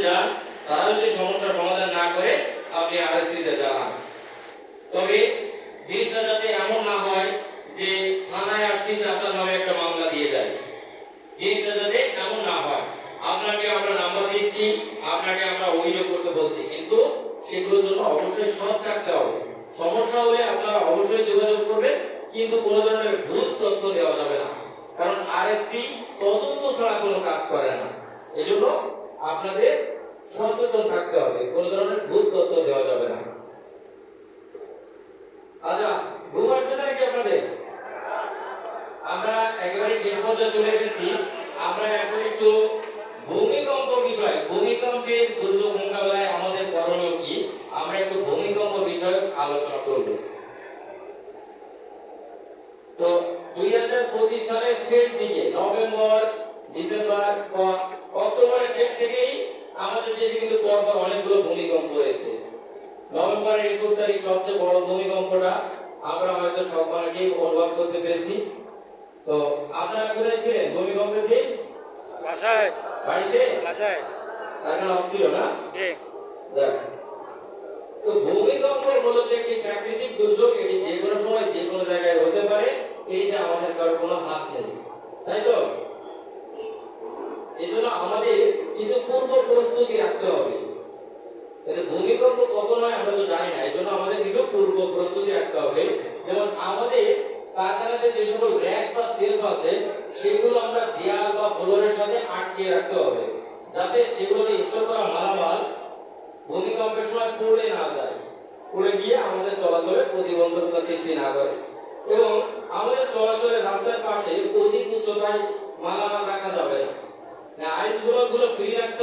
যান, তারা যদি সমস্যার সমাধান না করে আপনি আরএসসি তে জানান। তবে জিনিসটা যাতে এমন না হয় যে থানায় আসছি চাচার নামে একটা মামলা দিয়ে যায়, জিনিসটা যাতে এমন না হয়। আপনাকে আমরা নাম্বার দিচ্ছি, আপনাকে আমরা অভিযোগ করতে বলছি, কিন্তু সেগুলোর জন্য অবশ্যই সৎ থাকতে হবে। সমস্যা হলে আপনারা অবশ্যই যোগাযোগ করবেন, কিন্তু কোনো ধরনের ভুল তথ্য দেওয়া যাবে না, কারণ আরএসসি তদন্ত ছাড়া কোনো কাজ করে না। এজন্য আপনাদের সচেতন থাকতে হবে, কোনো ধরনের ভুল তথ্য দেওয়া যাবে না। আচ্ছা, ঘুম আসতেছে নাকি আপনাদের? আমরা একেবারে শেষ পর্যায়ে চলে এসেছি। আমরা এখন একটু ভূমিকম্প বিষয়, ভূমিকম্পের দুর্যোগ মোকাবেলায় আমাদের করণীয় কি, আমরা একটু ভূমিকম্প বিষয়ে আলোচনা করব। তো 2025 সালের শেষ দিকে নভেম্বর, ডিসেম্বর, অক্টোবরের শেষ থেকেই আমাদের দেশে কিন্তু পরপর অনেকগুলো ভূমিকম্প হয়েছে। নভেম্বরের 21 তারিখ সবচেয়ে বড় ভূমিকম্পটা আমরা হয়তো সব অনেকেই অনুভব করতে পেরেছি। তো আপনারা কোথায় ছিলেন ভূমিকম্পের দিন? বাসায়। বাড়িতে? বাসায়। কারণ ছিল না? জি। যাক। তো ভূমিকম্প মূলত একটি প্রাকৃতিক দুর্যোগ, এটি যে কোনো সময় যে কোনো জায়গায় হতে পারে, এইটা আমাদের কারো কোনো হাত নেই, তাই তো? এজন্য আমাদের কিছু পূর্ব প্রস্তুতি রাখতে হবে। ভূমিকম্প কখন হয় আমরা তো জানি না, এজন্য আমাদের কিছু পূর্ব প্রস্তুতি রাখতে হবে। যেমন আমাদের কারখানাতে যে সকল র‍্যাক বা সেলফ আছে, সেগুলো আমরা দেয়াল বা ফ্লোরের সাথে আটকে রাখতে হবে, যাতে সেগুলোতে স্টোর করা মালামাল ভূমিকম্পের সময় পড়ে না যায়, পড়ে গিয়ে আমাদের চলাচলে প্রতিবন্ধকতা সৃষ্টি না করে। এবং আমাদের চলাচলের রাস্তার পাশে অধিক উচ্চতায় মালামাল রাখা যাবে না, আইস ব্লকগুলো ফ্রি রাখতে